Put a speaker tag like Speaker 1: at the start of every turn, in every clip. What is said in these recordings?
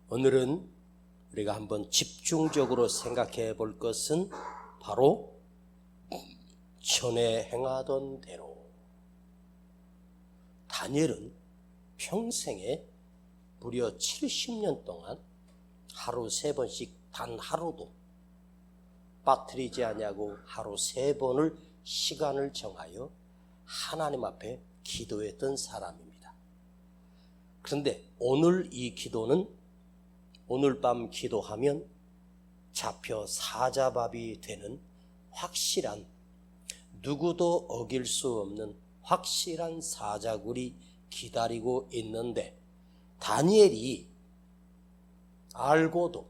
Speaker 1: 오늘은 우리가 한번 집중적으로 생각해 볼 것은 바로 전에 행하던 대로. 다니엘은 평생에 무려 70년 동안 하루 3번씩 단 하루도 빠뜨리지 아니하고 하루 3번을 시간을 정하여 하나님 앞에 기도했던 사람입니다. 그런데 오늘 이 기도는 오늘 밤 기도하면 잡혀 사자밥이 되는 확실한, 누구도 어길 수 없는 확실한 사자굴이 기다리고 있는데, 다니엘이 알고도,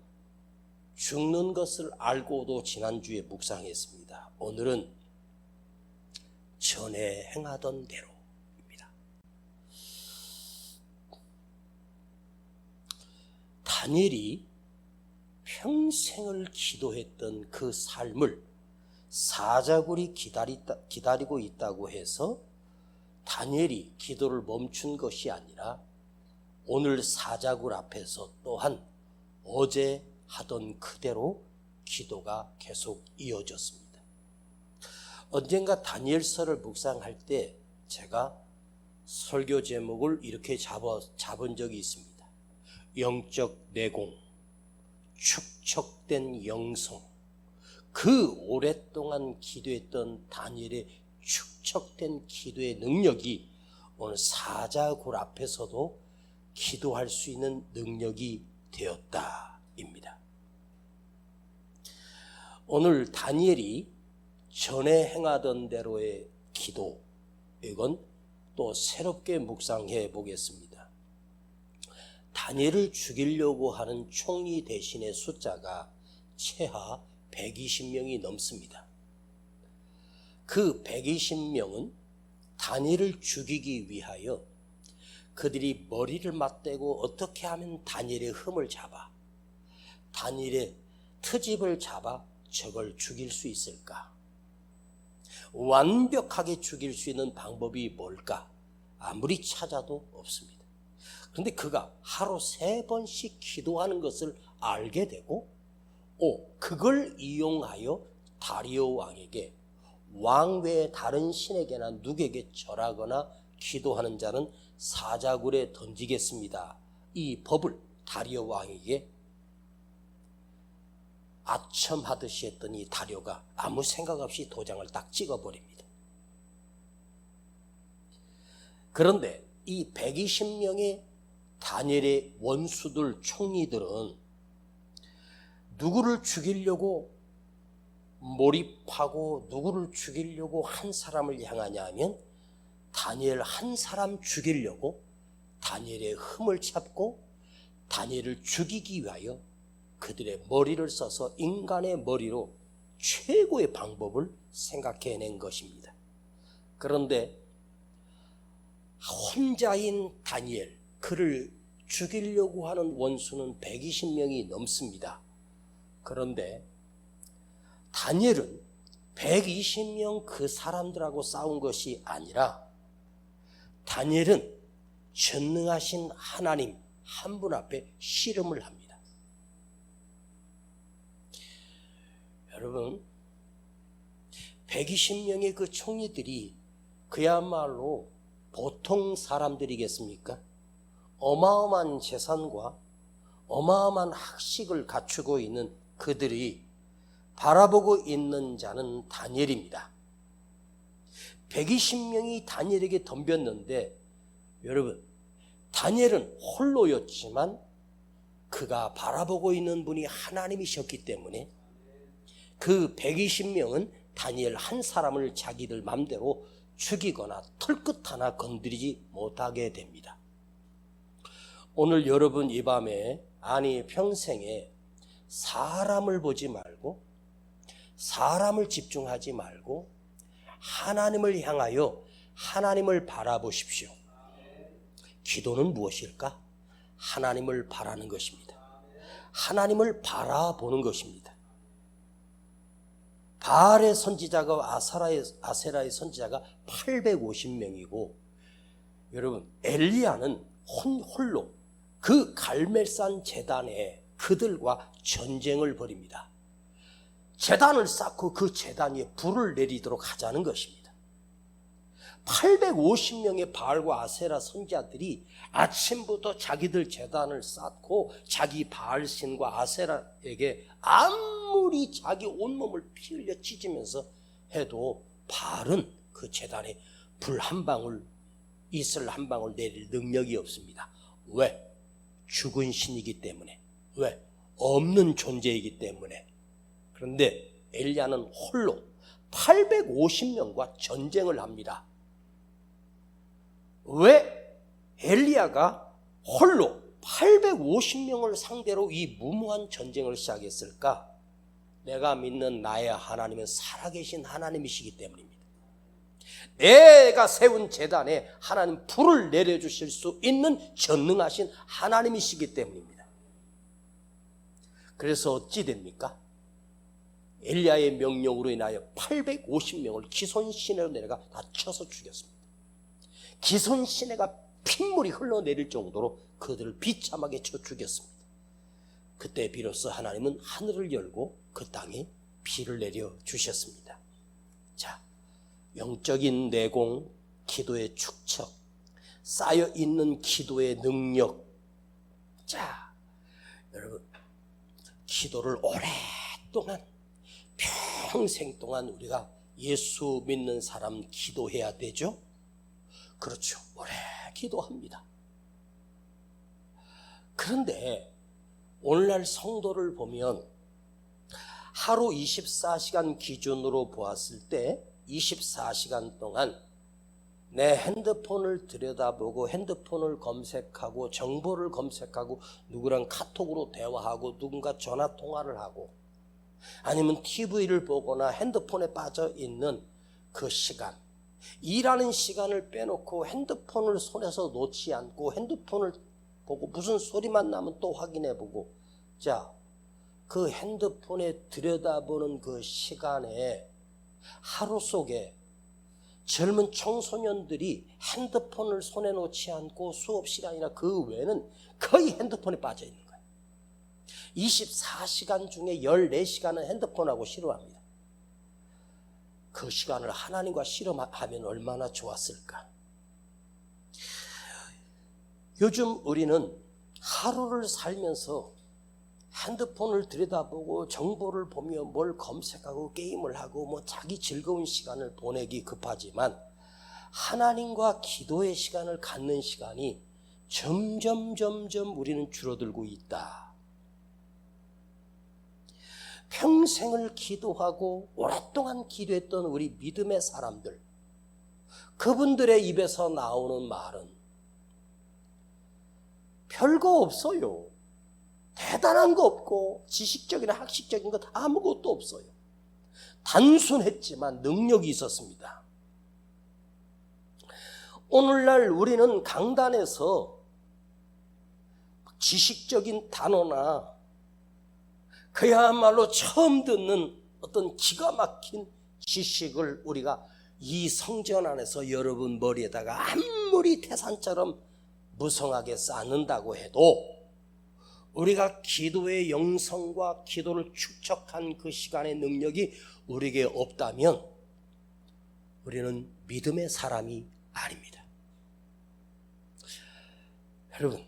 Speaker 1: 죽는 것을 알고도 지난주에 묵상했습니다. 오늘은 전에 행하던 대로입니다. 다니엘이 평생을 기도했던 그 삶을 사자굴이 기다리고 있다고 해서 다니엘이 기도를 멈춘 것이 아니라 오늘 사자굴 앞에서 또한 어제 하던 그대로 기도가 계속 이어졌습니다. 언젠가 다니엘서를 묵상할 때 제가 설교 제목을 이렇게 잡은 적이 있습니다. 영적 내공, 축적된 영성. 그 오랫동안 기도했던 다니엘의 축적된 기도의 능력이 오늘 사자굴 앞에서도 기도할 수 있는 능력이 되었다입니다. 오늘 다니엘이 전에 행하던 대로의 기도, 이건 또 새롭게 묵상해 보겠습니다. 다니엘을 죽이려고 하는 총리 대신의 숫자가 최하 120명이 넘습니다. 그 120명은 다니엘을 죽이기 위하여 그들이 머리를 맞대고 어떻게 하면 다니엘의 흠을 잡아, 다니엘의 트집을 잡아 저걸 죽일 수 있을까? 완벽하게 죽일 수 있는 방법이 뭘까? 아무리 찾아도 없습니다. 그런데 그가 하루 3번씩 기도하는 것을 알게 되고, 그걸 이용하여 다리오 왕에게, 왕 외에 다른 신에게나 누구에게 절하거나 기도하는 자는 사자굴에 던지겠습니다. 이 법을 다리오 왕에게 아첨하듯이 했더니 다리오가 아무 생각 없이 도장을 딱 찍어버립니다. 그런데 이 120명의 다니엘의 원수들, 총리들은 누구를 죽이려고 몰입하고 누구를 죽이려고 한 사람을 향하냐 하면 다니엘 한 사람 죽이려고 다니엘의 흠을 찾고 다니엘을 죽이기 위하여 그들의 머리를 써서 인간의 머리로 최고의 방법을 생각해낸 것입니다. 그런데 혼자인 다니엘, 그를 죽이려고 하는 원수는 120명이 넘습니다. 그런데 다니엘은 120명 그 사람들하고 싸운 것이 아니라 다니엘은 전능하신 하나님 한 분 앞에 씨름을 합니다. 여러분, 120명의 그 총리들이 그야말로 보통 사람들이겠습니까? 어마어마한 재산과 어마어마한 학식을 갖추고 있는 그들이 바라보고 있는 자는 다니엘입니다. 120명이 다니엘에게 덤볐는데, 여러분, 다니엘은 홀로였지만 그가 바라보고 있는 분이 하나님이셨기 때문에 그 120명은 다니엘 한 사람을 자기들 맘대로 죽이거나 털끝 하나 건드리지 못하게 됩니다. 오늘 여러분 이 밤에, 아니 평생에 사람을 보지 말고 사람을 집중하지 말고 하나님을 향하여 하나님을 바라보십시오. 기도는 무엇일까? 하나님을 바라는 것입니다. 하나님을 바라보는 것입니다. 바알의 선지자가 아세라의 선지자가 850명이고, 여러분 엘리야는 홀로 그 갈멜산 제단에 그들과 전쟁을 벌입니다. 제단을 쌓고 그 제단 위에 불을 내리도록 하자는 것입니다. 850명의 바알과 아세라 선지자들이 아침부터 자기들 제단을 쌓고 자기 바알신과 아세라에게 아무리 자기 온몸을 피 흘려 찢으면서 해도 바알은 그 제단에 불 한 방울, 이슬 한 방울 내릴 능력이 없습니다. 왜? 죽은 신이기 때문에. 왜? 없는 존재이기 때문에. 그런데 엘리야는 홀로 850명과 전쟁을 합니다. 왜 엘리야가 홀로 850명을 상대로 이 무모한 전쟁을 시작했을까? 내가 믿는 나의 하나님은 살아계신 하나님이시기 때문입니다. 내가 세운 제단에 하나님 불을 내려주실 수 있는 전능하신 하나님이시기 때문입니다. 그래서 어찌 됩니까? 엘리야의 명령으로 인하여 850명을 기손 시내로 내려가 다 쳐서 죽였습니다. 기손 시내가 핏물이 흘러내릴 정도로 그들을 비참하게 쳐 죽였습니다. 그때 비로소 하나님은 하늘을 열고 그 땅에 비를 내려 주셨습니다. 자, 영적인 내공, 기도의 축적, 쌓여있는 기도의 능력. 자, 여러분, 기도를 오랫동안, 평생 동안 우리가 예수 믿는 사람 기도해야 되죠? 그렇죠. 오래 기도합니다. 그런데 오늘날 성도를 보면 하루 24시간 기준으로 보았을 때 24시간 동안 내 핸드폰을 들여다보고 핸드폰을 검색하고 정보를 검색하고 누구랑 카톡으로 대화하고 누군가 전화통화를 하고 아니면 TV를 보거나 핸드폰에 빠져 있는 그 시간, 일하는 시간을 빼놓고 핸드폰을 손에서 놓지 않고 핸드폰을 보고 무슨 소리만 나면 또 확인해보고, 자, 그 핸드폰에 들여다보는 그 시간에 하루 속에 젊은 청소년들이 핸드폰을 손에 놓지 않고 수업 시간이나 그 외에는 거의 핸드폰에 빠져 있는 거예요. 24시간 중에 14시간은 핸드폰하고 씨름합니다. 그 시간을 하나님과 씨름하면 얼마나 좋았을까. 요즘 우리는 하루를 살면서 핸드폰을 들여다보고 정보를 보며 뭘 검색하고 게임을 하고 뭐 자기 즐거운 시간을 보내기 급하지만 하나님과 기도의 시간을 갖는 시간이 점점 우리는 줄어들고 있다. 평생을 기도하고 오랫동안 기도했던 우리 믿음의 사람들, 그분들의 입에서 나오는 말은 별거 없어요. 대단한 거 없고 지식적이나 학식적인 것 아무것도 없어요. 단순했지만 능력이 있었습니다. 오늘날 우리는 강단에서 지식적인 단어나 그야말로 처음 듣는 어떤 기가 막힌 지식을 우리가 이 성전 안에서 여러분 머리에다가 아무리 태산처럼 무성하게 쌓는다고 해도 우리가 기도의 영성과 기도를 축적한 그 시간의 능력이 우리에게 없다면 우리는 믿음의 사람이 아닙니다. 여러분,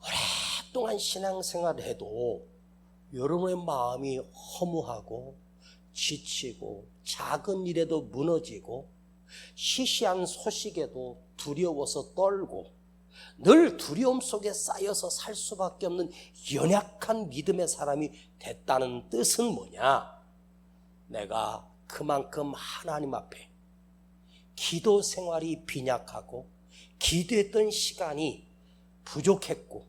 Speaker 1: 오랫동안 신앙생활을 해도 여러분의 마음이 허무하고 지치고 작은 일에도 무너지고 시시한 소식에도 두려워서 떨고 늘 두려움 속에 쌓여서 살 수밖에 없는 연약한 믿음의 사람이 됐다는 뜻은 뭐냐? 내가 그만큼 하나님 앞에 기도 생활이 빈약하고 기도했던 시간이 부족했고,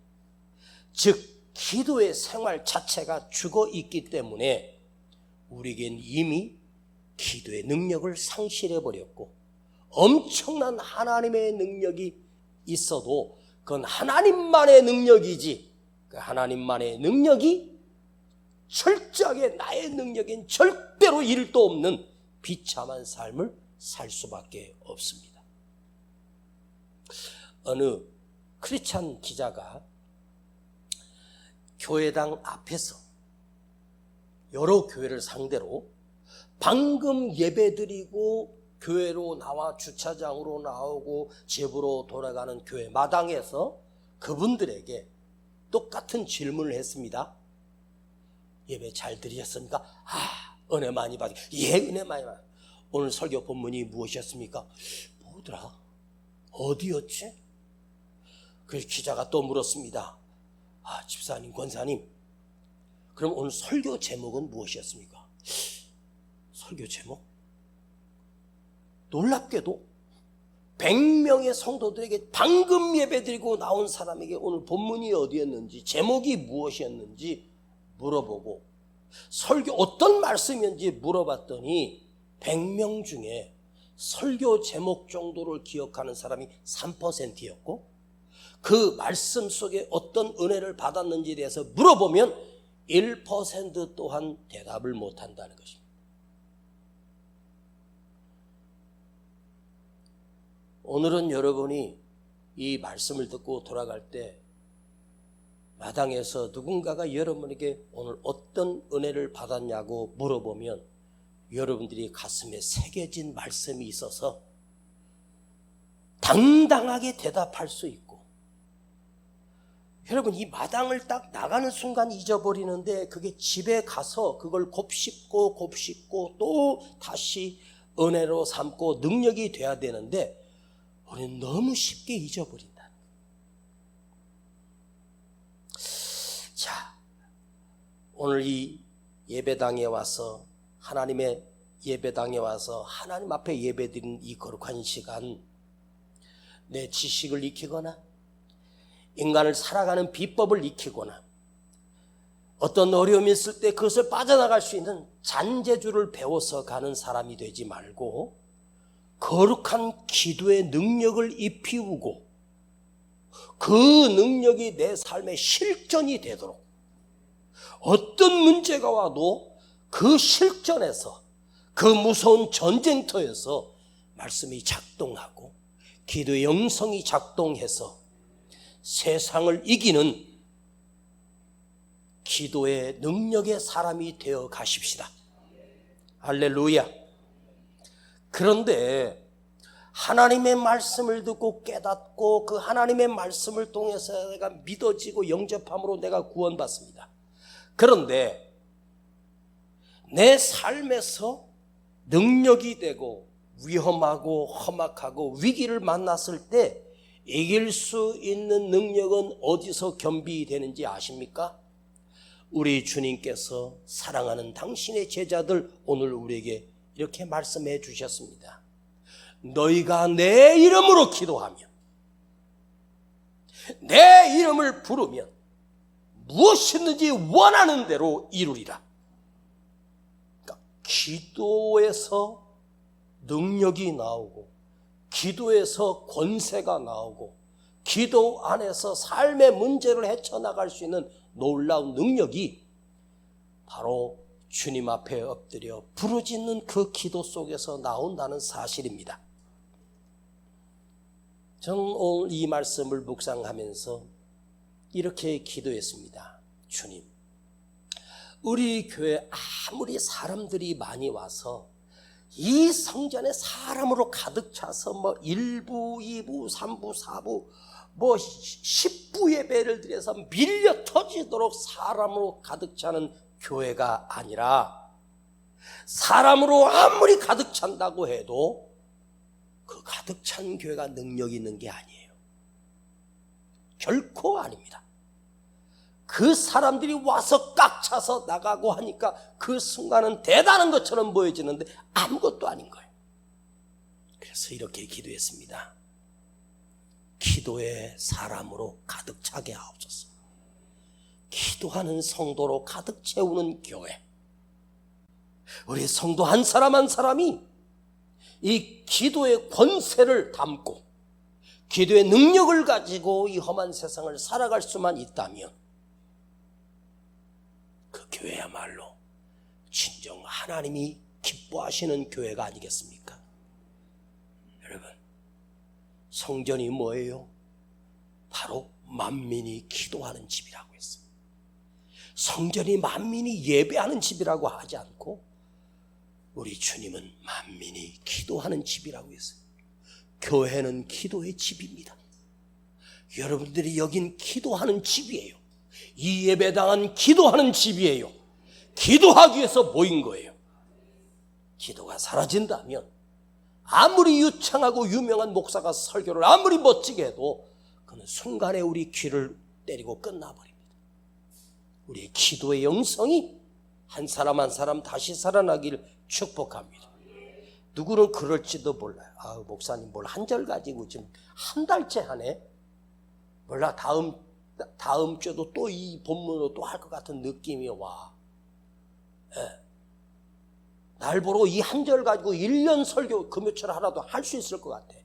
Speaker 1: 즉 기도의 생활 자체가 죽어 있기 때문에 우리에겐 이미 기도의 능력을 상실해버렸고, 엄청난 하나님의 능력이 있어도 그건 하나님만의 능력이지 그 하나님만의 능력이 철저하게 나의 능력엔 절대로 일도 없는 비참한 삶을 살 수밖에 없습니다. 어느 크리스찬 기자가 교회당 앞에서 여러 교회를 상대로 방금 예배드리고 교회로 나와 주차장으로 나오고 집으로 돌아가는 교회 마당에서 그분들에게 똑같은 질문을 했습니다. 예배 잘 드리셨습니까? 은혜 많이 받으. 예, 은혜 많이 받으. 오늘 설교 본문이 무엇이었습니까? 뭐더라? 어디였지? 그 기자가 또 물었습니다. 집사님, 권사님, 그럼 오늘 설교 제목은 무엇이었습니까? 설교 제목? 놀랍게도 100명의 성도들에게 방금 예배드리고 나온 사람에게 오늘 본문이 어디였는지, 제목이 무엇이었는지 물어보고 설교 어떤 말씀이었는지 물어봤더니 100명 중에 설교 제목 정도를 기억하는 사람이 3%였고 그 말씀 속에 어떤 은혜를 받았는지에 대해서 물어보면 1% 또한 대답을 못한다는 것입니다. 오늘은 여러분이 이 말씀을 듣고 돌아갈 때 마당에서 누군가가 여러분에게 오늘 어떤 은혜를 받았냐고 물어보면 여러분들이 가슴에 새겨진 말씀이 있어서 당당하게 대답할 수 있고, 여러분 이 마당을 딱 나가는 순간 잊어버리는데 그게 집에 가서 그걸 곱씹고 또 다시 은혜로 삼고 능력이 돼야 되는데 우리는 너무 쉽게 잊어버린다. 자, 오늘 이 예배당에 와서 하나님의 예배당에 와서 하나님 앞에 예배드리는 이 거룩한 시간, 내 지식을 익히거나 인간을 살아가는 비법을 익히거나 어떤 어려움이 있을 때 그것을 빠져나갈 수 있는 잔재주를 배워서 가는 사람이 되지 말고 거룩한 기도의 능력을 입히우고 그 능력이 내 삶의 실전이 되도록, 어떤 문제가 와도 그 실전에서, 그 무서운 전쟁터에서 말씀이 작동하고 기도의 영성이 작동해서 세상을 이기는 기도의 능력의 사람이 되어 가십시다. 할렐루야. 그런데 하나님의 말씀을 듣고 깨닫고 그 하나님의 말씀을 통해서 내가 믿어지고 영접함으로 내가 구원받습니다. 그런데 내 삶에서 능력이 되고 위험하고 험악하고 위기를 만났을 때 이길 수 있는 능력은 어디서 겸비되는지 아십니까? 우리 주님께서 사랑하는 당신의 제자들 오늘 우리에게 이렇게 말씀해 주셨습니다. 너희가 내 이름으로 기도하면, 내 이름을 부르면 무엇이든지 원하는 대로 이루리라. 그러니까 기도에서 능력이 나오고 기도에서 권세가 나오고 기도 안에서 삶의 문제를 헤쳐나갈 수 있는 놀라운 능력이 바로 주님 앞에 엎드려 부르짖는 그 기도 속에서 나온다는 사실입니다. 저는 오늘 이 말씀을 묵상하면서 이렇게 기도했습니다. 주님, 우리 교회 아무리 사람들이 많이 와서 이 성전에 사람으로 가득 차서 1부, 2부, 3부, 4부 10부 예배를 드려서 밀려 터지도록 사람으로 가득 차는 교회가 아니라, 사람으로 아무리 가득 찬다고 해도 그 가득 찬 교회가 능력이 있는 게 아니에요. 결코 아닙니다. 그 사람들이 와서 꽉 차서 나가고 하니까 그 순간은 대단한 것처럼 보여지는데 아무것도 아닌 거예요. 그래서 이렇게 기도했습니다. 기도의 사람으로 가득 차게 하옵소서. 기도하는 성도로 가득 채우는 교회, 우리 성도 한 사람 한 사람이 이 기도의 권세를 담고 기도의 능력을 가지고 이 험한 세상을 살아갈 수만 있다면 그 교회야말로 진정 하나님이 기뻐하시는 교회가 아니겠습니까? 여러분, 성전이 뭐예요? 바로 만민이 기도하는 집이라고 했습니다. 성전이 만민이 예배하는 집이라고 하지 않고 우리 주님은 만민이 기도하는 집이라고 했어요. 교회는 기도의 집입니다. 여러분들이 여긴 기도하는 집이에요. 이 예배당은 기도하는 집이에요. 기도하기 위해서 모인 거예요. 기도가 사라진다면 아무리 유창하고 유명한 목사가 설교를 아무리 멋지게 해도 그는 순간에 우리 귀를 때리고 끝나버립니다. 우리의 기도의 영성이 한 사람 한 사람 다시 살아나길 축복합니다. 누구는 그럴지도 몰라요. 목사님 뭘 한 절 가지고 지금 한 달째 하네. 몰라, 다음 주에도 또 이 본문으로 또 할 것 같은 느낌이 와. 예. 날 보러 이 한 절 가지고 1년 설교 금요철 하나도 할 수 있을 것 같아.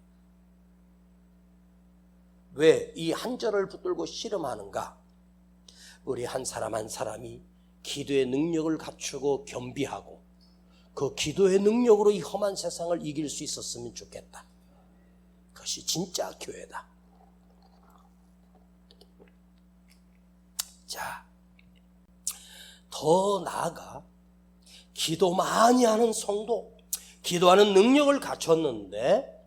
Speaker 1: 왜 이 한 절을 붙들고 씨름하는가? 우리 한 사람 한 사람이 기도의 능력을 갖추고 겸비하고 그 기도의 능력으로 이 험한 세상을 이길 수 있었으면 좋겠다. 그것이 진짜 교회다. 자, 더 나아가 기도 많이 하는 성도, 기도하는 능력을 갖췄는데,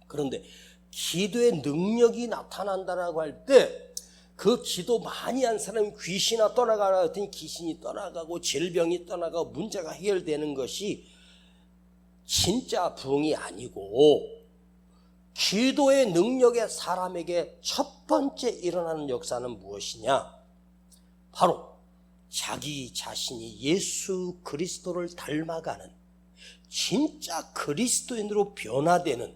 Speaker 1: 그런데 기도의 능력이 나타난다라고 할 때 그 기도 많이 한 사람이 귀신이 떠나가라 했더니 귀신이 떠나가고 질병이 떠나가고 문제가 해결되는 것이 진짜 부흥이 아니고, 기도의 능력에 사람에게 첫 번째 일어나는 역사는 무엇이냐? 바로 자기 자신이 예수 그리스도를 닮아가는 진짜 그리스도인으로 변화되는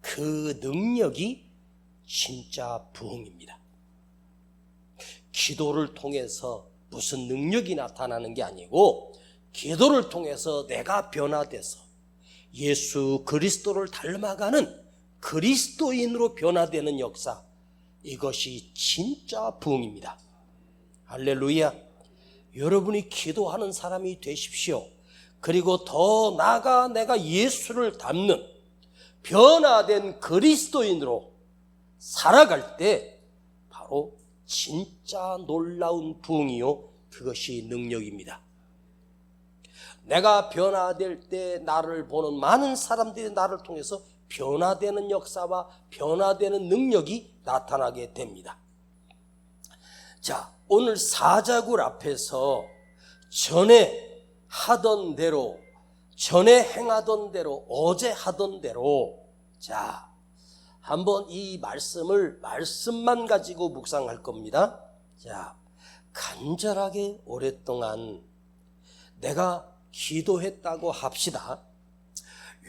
Speaker 1: 그 능력이 진짜 부흥입니다. 기도를 통해서 무슨 능력이 나타나는 게 아니고, 기도를 통해서 내가 변화돼서 예수 그리스도를 닮아가는 그리스도인으로 변화되는 역사, 이것이 진짜 부흥입니다. 할렐루야. 여러분이 기도하는 사람이 되십시오. 그리고 더 나아가 내가 예수를 닮는 변화된 그리스도인으로 살아갈 때 바로 진짜 놀라운 부흥이요, 그것이 능력입니다. 내가 변화될 때 나를 보는 많은 사람들이 나를 통해서 변화되는 역사와 변화되는 능력이 나타나게 됩니다. 자, 오늘 사자굴 앞에서 전에 하던 대로, 전에 행하던 대로, 어제 하던 대로, 자, 한번 이 말씀만 가지고 묵상할 겁니다. 자, 간절하게 오랫동안 내가 기도했다고 합시다.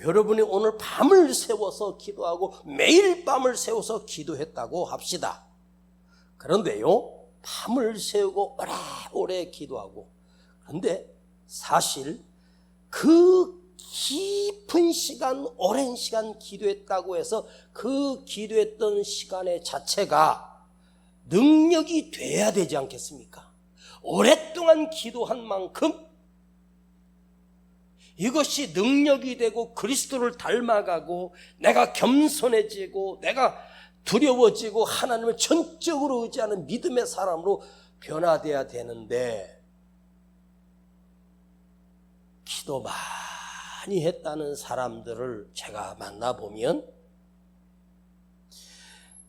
Speaker 1: 여러분이 오늘 밤을 새워서 기도하고 매일 밤을 새워서 기도했다고 합시다. 그런데요, 밤을 새우고 오래 기도하고, 그런데 사실 그 깊은 시간, 오랜 시간 기도했다고 해서 그 기도했던 시간의 자체가 능력이 돼야 되지 않겠습니까? 오랫동안 기도한 만큼 이것이 능력이 되고 그리스도를 닮아가고 내가 겸손해지고 내가 두려워지고 하나님을 전적으로 의지하는 믿음의 사람으로 변화돼야 되는데, 기도 많이 했다는 사람들을 제가 만나보면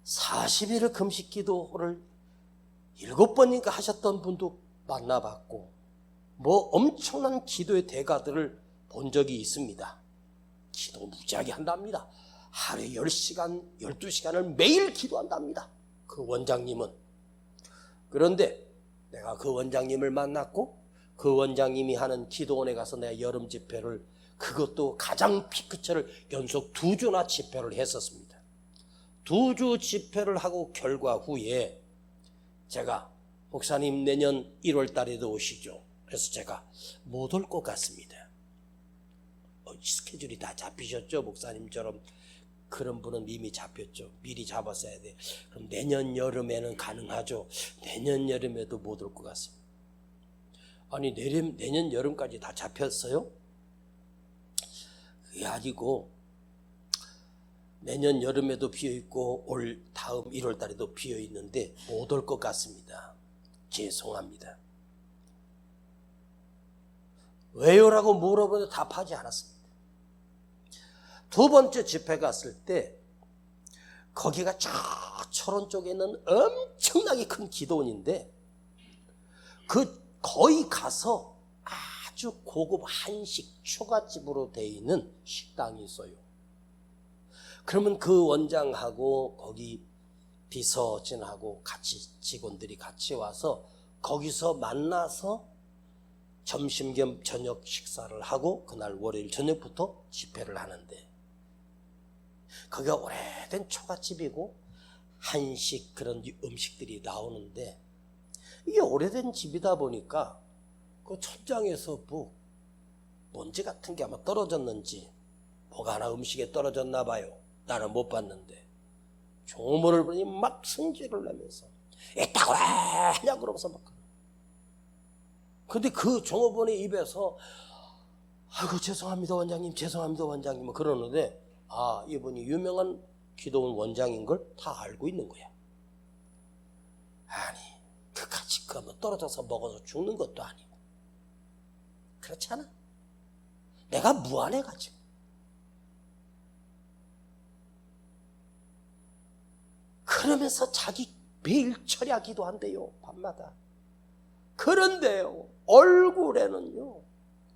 Speaker 1: 40일을 금식 기도를 7번인가 하셨던 분도 만나봤고, 뭐 엄청난 기도의 대가들을 본 적이 있습니다. 기도 무지하게 한답니다. 하루에 10시간, 12시간을 매일 기도한답니다. 그 원장님은. 그런데 내가 그 원장님을 만났고 그 원장님이 하는 기도원에 가서 내가 여름 집회를, 그것도 가장 피크철을 연속 2주나 집회를 했었습니다. 2주 집회를 하고 결과 후에 제가 목사님 내년 1월 달에도 오시죠. 그래서 제가 못 올 것 같습니다. 스케줄이 다 잡히셨죠? 목사님처럼 그런 분은 이미 잡혔죠. 미리 잡았어야 돼. 그럼 내년 여름에는 가능하죠? 내년 여름에도 못 올 것 같습니다. 아니 내년 여름까지 다 잡혔어요? 그게 아니고 내년 여름에도 비어있고 올 다음 1월 달에도 비어있는데 못 올 것 같습니다. 죄송합니다. 왜요라고 물어보는데 답하지 않았습니다. 두 번째 집회 갔을 때 거기가 저 철원 쪽에 있는 엄청나게 큰 기도원인데 거기 가서 아주 고급 한식 초가집으로 되어 있는 식당이 있어요. 그러면 그 원장하고 거기 비서진하고 같이 직원들이 같이 와서 거기서 만나서 점심 겸 저녁 식사를 하고 그날 월요일 저녁부터 집회를 하는데 거기가 오래된 초가집이고 한식 그런 음식들이 나오는데 이게 오래된 집이다 보니까 그 천장에서 뭐 먼지 같은 게 아마 떨어졌는지 뭐가 하나 음식에 떨어졌나 봐요. 나는 못 봤는데 종업원을 보니 막 승질을 내면서 이따구 왜 하냐고 그러면서 막 근데 그 종업원의 입에서 아이고 죄송합니다 원장님 죄송합니다 원장님 뭐 그러는데 이분이 유명한 기도원 원장인 걸 다 알고 있는 거야. 아니 그까짓 거 뭐 떨어져서 먹어서 죽는 것도 아니고 그렇지 않아? 내가 무안해가지고 그러면서 자기 매일 철야 기도한대요 밤마다. 그런데요 얼굴에는요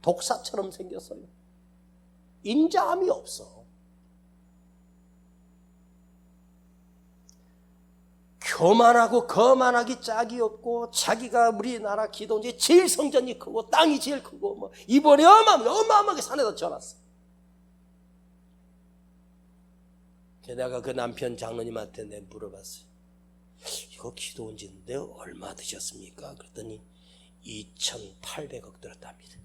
Speaker 1: 독사처럼 생겼어요. 인자함이 없어. 교만하고 거만하기 짝이 없고 자기가 우리나라 기도원이 제일 성전이 크고 땅이 제일 크고 뭐 이번에 어마어마하게 산에다 지어놨어. 게다가 그 남편 장로님한테 내가 물어봤어요. 이거 기도원 짓는데 얼마 드셨습니까? 그랬더니 2,800억 들었답니다.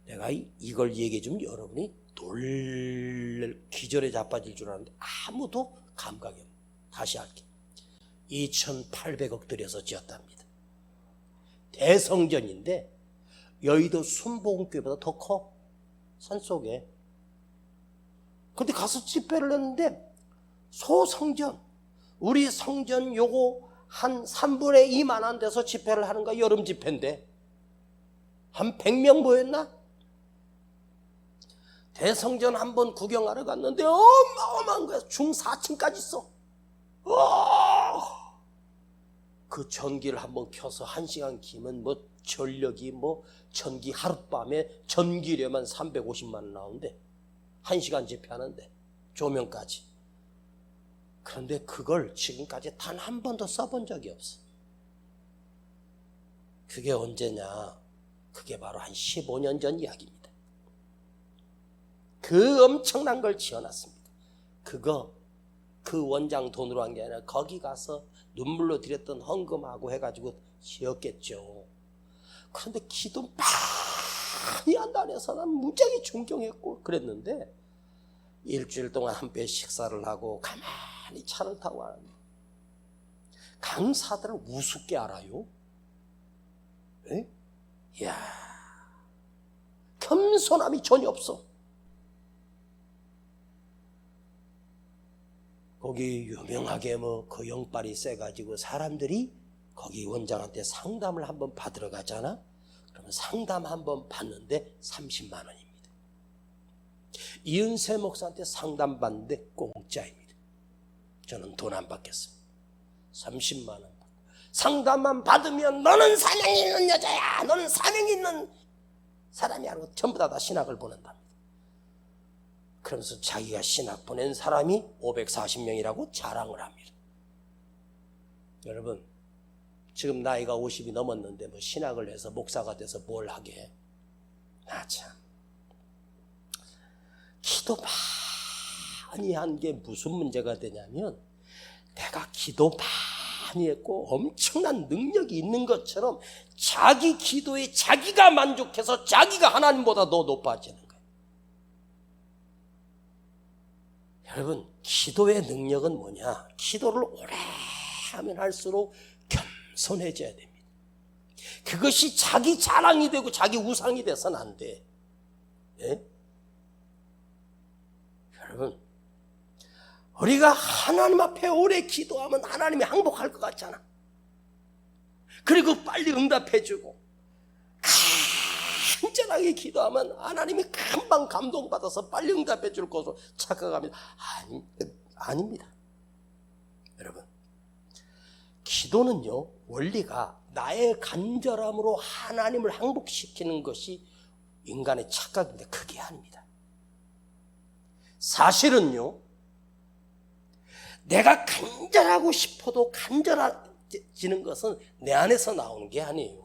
Speaker 1: 내가 이걸 얘기해 주면 여러분이 기절에 자빠질 줄 알았는데 아무도 감각이 없어요. 다시 할게. 2,800억 들여서 지었답니다. 대성전인데 여의도 순복음교회보다 더 커. 산속에. 근데 가서 집회를 했는데 소성전 우리 성전 요거 한 3분의 2만한 데서 집회를 하는 거야. 여름 집회인데 한 100명 모였나? 대성전 한번 구경하러 갔는데 어마어마한 거야. 중 4층까지 있어. 그 전기를 한번 켜서 1시간 키면 뭐 전력이 뭐 전기 하룻밤에 전기료만 350만 원 나오는데 1시간 집회하는데 조명까지. 그런데 그걸 지금까지 단 한 번도 써본 적이 없어. 그게 언제냐? 그게 바로 한 15년 전 이야기입니다. 그 엄청난 걸 지어놨습니다. 그 원장 돈으로 한 게 아니라 거기 가서 눈물로 드렸던 헌금하고 해가지고 지었겠죠. 그런데 기도 많이 한다는 사람 무지하게 존경했고 그랬는데 일주일 동안 한 배 식사를 하고 가만히 차를 타고 가는데 강사들을 우습게 알아요. 에? 이야, 겸손함이 전혀 없어. 거기 유명하게 뭐 그 영빨이 세가지고 사람들이 거기 원장한테 상담을 한번 받으러 가잖아. 그러면 상담 한번 받는데 30만 원입니다. 이은세 목사한테 상담 받는데 공짜입니다. 저는 돈 안 받겠습니다. 30만 원 받고 상담만 받으면 너는 사명이 있는 여자야, 너는 사명이 있는 사람이 아니고 전부 다 신학을 보낸답니다. 그러면서 자기가 신학 보낸 사람이 540명이라고 자랑을 합니다. 여러분 지금 나이가 50이 넘었는데 뭐 신학을 해서 목사가 돼서 뭘 하게. 참 기도 많이 한 게 무슨 문제가 되냐면 내가 기도 많이 했고 엄청난 능력이 있는 것처럼 자기 기도에 자기가 만족해서 자기가 하나님보다 더 높아지는 거예요. 여러분 기도의 능력은 뭐냐? 기도를 오래 하면 할수록 겸손해져야 됩니다. 그것이 자기 자랑이 되고 자기 우상이 돼서는 안 돼. 예? 여러분 우리가 하나님 앞에 오래 기도하면 하나님이 항복할 것 같잖아. 그리고 빨리 응답해주고 간절하게 기도하면 하나님이 금방 감동받아서 빨리 응답해줄 것으로 착각합니다. 아닙니다. 여러분, 기도는요, 원리가 나의 간절함으로 하나님을 항복시키는 것이 인간의 착각인데 그게 아닙니다. 사실은요, 내가 간절하고 싶어도 간절해지는 것은 내 안에서 나오는 게 아니에요.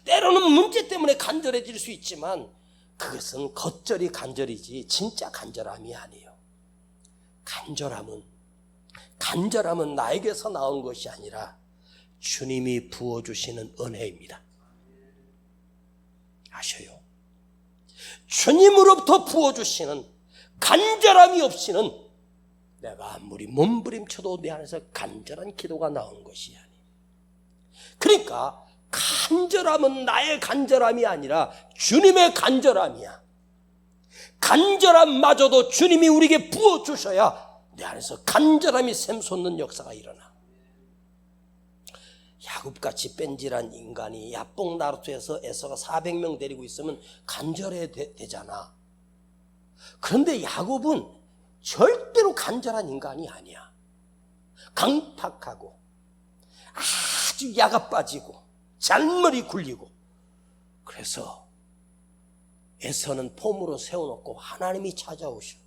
Speaker 1: 때로는 문제 때문에 간절해질 수 있지만 그것은 겉절이 간절이지 진짜 간절함이 아니에요. 간절함은 나에게서 나온 것이 아니라 주님이 부어주시는 은혜입니다. 아셔요? 주님으로부터 부어주시는 간절함이 없이는 내가 아무리 몸부림쳐도 내 안에서 간절한 기도가 나오는 것이 아니에요. 그러니까 간절함은 나의 간절함이 아니라 주님의 간절함이야. 간절함마저도 주님이 우리에게 부어주셔야 내 안에서 간절함이 샘솟는 역사가 일어나. 야곱같이 뺀질한 인간이 야복 나루토에서 에서가 400명 데리고 있으면 간절해야 되잖아. 그런데 야곱은 절대로 간절한 인간이 아니야. 강팍하고 아주 야가 빠지고 잔머리 굴리고. 그래서 에서는 폼으로 세워놓고 하나님이 찾아오셔.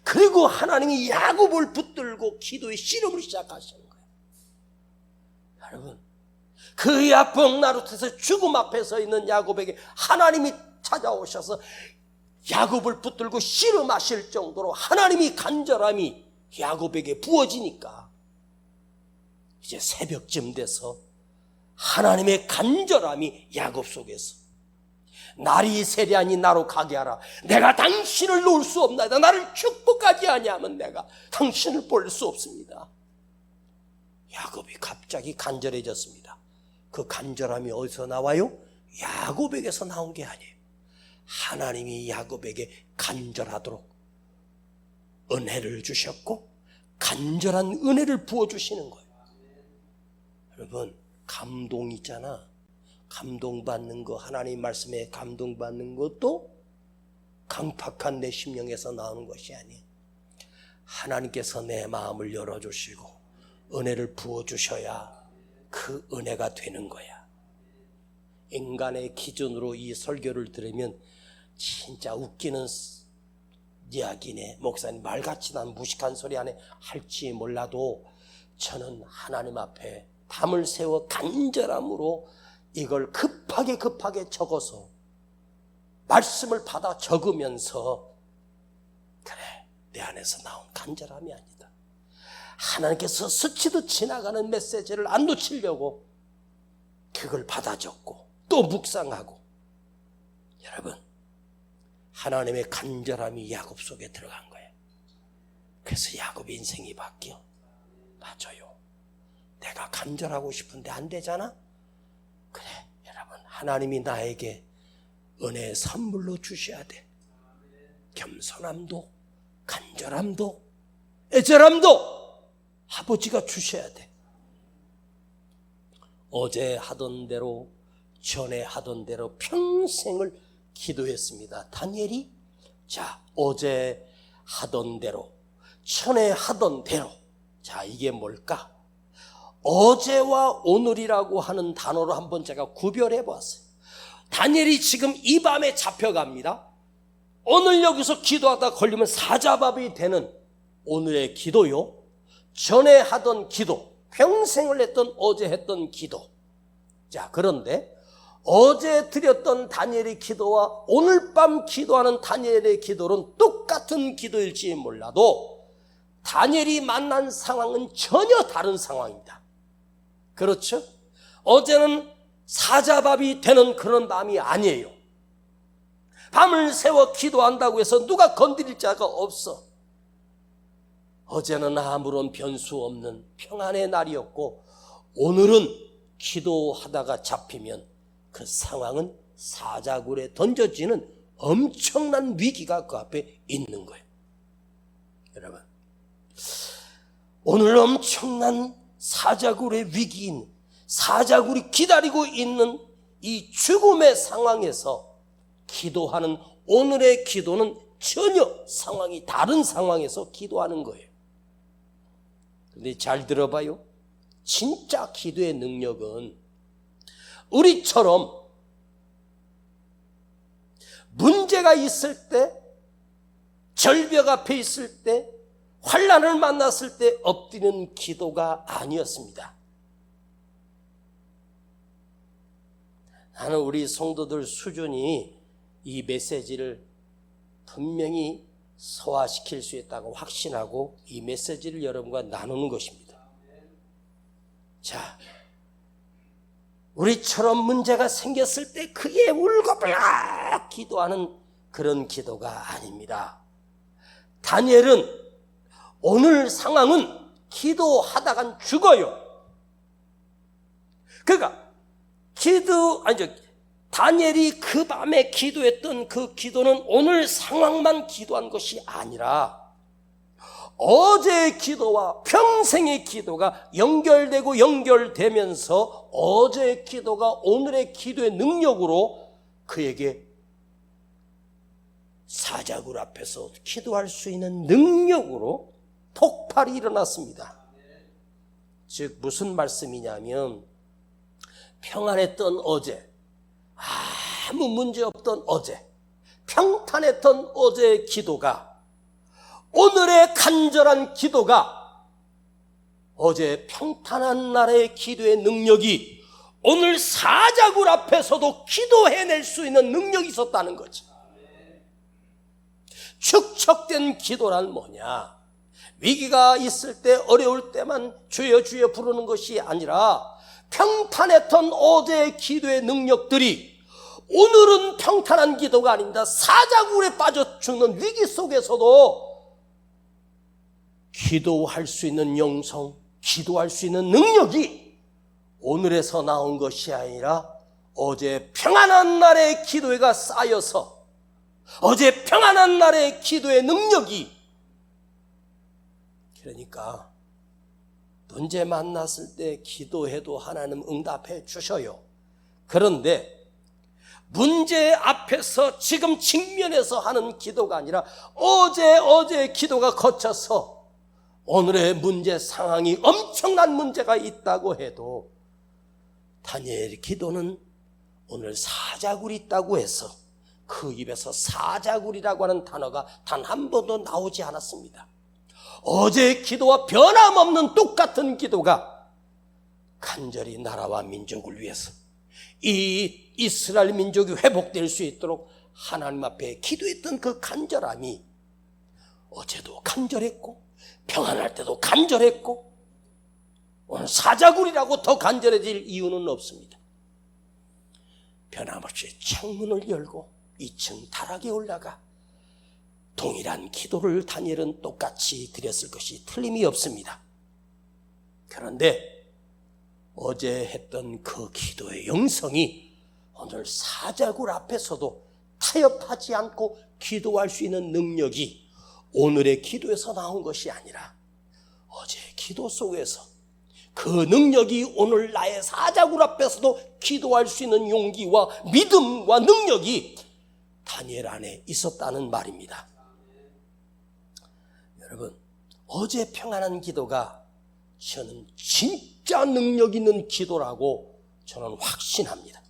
Speaker 1: 그리고 하나님이 야곱을 붙들고 기도의 씨름을 시작하시는 거예요. 여러분, 그 야복 나루토에서 죽음 앞에 서 있는 야곱에게 하나님이 찾아오셔서 야곱을 붙들고 씨름하실 정도로 하나님이 간절함이 야곱에게 부어지니까 이제 새벽쯤 돼서 하나님의 간절함이 야곱 속에서 날이 세리하니 나로 가게 하라. 내가 당신을 놓을 수 없나이다. 나를 축복하지 아니하면 내가 당신을 볼 수 없습니다. 야곱이 갑자기 간절해졌습니다. 그 간절함이 어디서 나와요? 야곱에게서 나온 게 아니에요. 하나님이 야곱에게 간절하도록 은혜를 주셨고 간절한 은혜를 부어주시는 거예요. 여러분, 감동 있잖아. 감동받는 거, 하나님 말씀에 감동받는 것도 강팍한 내 심령에서 나오는 것이 아니에요. 하나님께서 내 마음을 열어주시고 은혜를 부어주셔야 그 은혜가 되는 거야. 인간의 기준으로 이 설교를 들으면 진짜 웃기는 이야기네, 목사님 말같이 난 무식한 소리 안에 할지 몰라도 저는 하나님 앞에 담을 세워 간절함으로 이걸 급하게 적어서 말씀을 받아 적으면서 그래, 내 안에서 나온 간절함이 아니다. 하나님께서 스치듯 지나가는 메시지를 안 놓치려고 그걸 받아 적고 또 묵상하고. 여러분, 하나님의 간절함이 야곱 속에 들어간 거예요. 그래서 야곱의 인생이 바뀌어. 맞아요. 내가 간절하고 싶은데 안 되잖아? 그래, 여러분, 하나님이 나에게 은혜의 선물로 주셔야 돼. 겸손함도 간절함도 애절함도 아버지가 주셔야 돼. 어제 하던 대로 전에 하던 대로 평생을 기도했습니다. 다니엘이 자, 어제 하던 대로 전에 하던 대로. 자, 이게 뭘까? 어제와 오늘이라고 하는 단어로 한번 제가 구별해 보았어요. 다니엘이 지금 이 밤에 잡혀갑니다. 오늘 여기서 기도하다 걸리면 사자밥이 되는 오늘의 기도요, 전에 하던 기도, 평생을 했던 어제 했던 기도. 자, 그런데 어제 드렸던 다니엘의 기도와 오늘 밤 기도하는 다니엘의 기도는 똑같은 기도일지 몰라도 다니엘이 만난 상황은 전혀 다른 상황입니다. 그렇죠? 어제는 사자밥이 되는 그런 밤이 아니에요. 밤을 새워 기도한다고 해서 누가 건드릴 자가 없어. 어제는 아무런 변수 없는 평안의 날이었고 오늘은 기도하다가 잡히면 그 상황은 사자굴에 던져지는 엄청난 위기가 그 앞에 있는 거예요. 여러분, 오늘 엄청난 사자굴의 위기인 사자굴이 기다리고 있는 이 죽음의 상황에서 기도하는 오늘의 기도는 전혀 상황이 다른 상황에서 기도하는 거예요. 그런데 잘 들어봐요. 진짜 기도의 능력은 우리처럼 문제가 있을 때, 절벽 앞에 있을 때, 환난을 만났을 때 엎드리는 기도가 아니었습니다. 나는 우리 성도들 수준이 이 메시지를 분명히 소화시킬 수 있다고 확신하고 이 메시지를 여러분과 나누는 것입니다. 자, 우리처럼 문제가 생겼을 때 크게 울고불락 기도하는 그런 기도가 아닙니다. 다니엘은 오늘 상황은 기도하다간 죽어요. 그러니까 다니엘이 그 밤에 기도했던 그 기도는 오늘 상황만 기도한 것이 아니라 어제의 기도와 평생의 기도가 연결되고 연결되면서 어제의 기도가 오늘의 기도의 능력으로 그에게 사자굴 앞에서 기도할 수 있는 능력으로 폭발이 일어났습니다. 즉 무슨 말씀이냐면 평안했던 어제, 아무 문제 없던 어제, 평탄했던 어제의 기도가 오늘의 간절한 기도가 어제 평탄한 날의 기도의 능력이 오늘 사자굴 앞에서도 기도해낼 수 있는 능력이 있었다는 거죠. 축적된 기도란 뭐냐? 위기가 있을 때 어려울 때만 주여 주여 부르는 것이 아니라 평탄했던 어제의 기도의 능력들이 오늘은 평탄한 기도가 아닙니다. 사자굴에 빠져 죽는 위기 속에서도 기도할 수 있는 영성, 기도할 수 있는 능력이 오늘에서 나온 것이 아니라 어제 평안한 날의 기도가 쌓여서 어제 평안한 날의 기도의 능력이, 그러니까 문제 만났을 때 기도해도 하나님 응답해 주셔요. 그런데 문제 앞에서 지금 직면해서 하는 기도가 아니라 어제 기도가 거쳐서 오늘의 문제 상황이 엄청난 문제가 있다고 해도 다니엘의 기도는 오늘 사자굴이 있다고 해서 그 입에서 사자굴이라고 하는 단어가 단 한 번도 나오지 않았습니다. 어제의 기도와 변함없는 똑같은 기도가 간절히 나라와 민족을 위해서 이 이스라엘 민족이 회복될 수 있도록 하나님 앞에 기도했던 그 간절함이 어제도 간절했고 평안할 때도 간절했고 오늘 사자굴이라고 더 간절해질 이유는 없습니다. 변함없이 창문을 열고 2층 다락에 올라가 동일한 기도를 다니엘은 똑같이 드렸을 것이 틀림이 없습니다. 그런데 어제 했던 그 기도의 영성이 오늘 사자굴 앞에서도 타협하지 않고 기도할 수 있는 능력이 오늘의 기도에서 나온 것이 아니라 어제의 기도 속에서 그 능력이 오늘 나의 사자굴 앞에서도 기도할 수 있는 용기와 믿음과 능력이 다니엘 안에 있었다는 말입니다. 여러분, 어제 평안한 기도가 저는 진짜 능력 있는 기도라고 저는 확신합니다.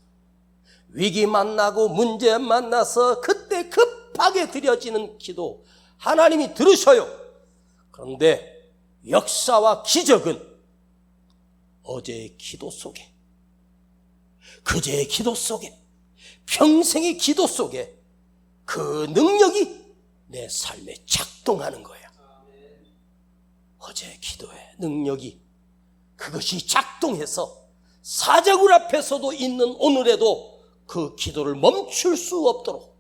Speaker 1: 위기 만나고 문제 만나서 그때 급하게 드려지는 기도 하나님이 들으셔요. 그런데 역사와 기적은 어제의 기도 속에, 그제의 기도 속에, 평생의 기도 속에 그 능력이 내 삶에 작동하는 거예요. 어제의 기도의 능력이 그것이 작동해서 사자굴 앞에서도 있는 오늘에도 그 기도를 멈출 수 없도록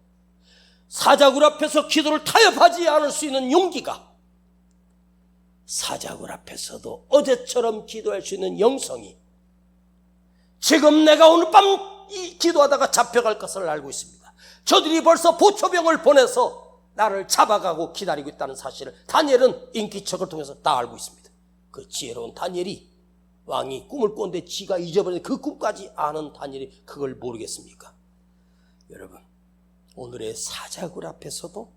Speaker 1: 사자굴 앞에서 기도를 타협하지 않을 수 있는 용기가 사자굴 앞에서도 어제처럼 기도할 수 있는 영성이 지금 내가 오늘 밤 이 기도하다가 잡혀갈 것을 알고 있습니다. 저들이 벌써 보초병을 보내서 나를 잡아가고 기다리고 있다는 사실을 다니엘은 인기척을 통해서 다 알고 있습니다. 그 지혜로운 다니엘이 왕이 꿈을 꿨는데 지가 잊어버린 그 꿈까지 아는 다니엘이 그걸 모르겠습니까? 여러분, 오늘의 사자굴 앞에서도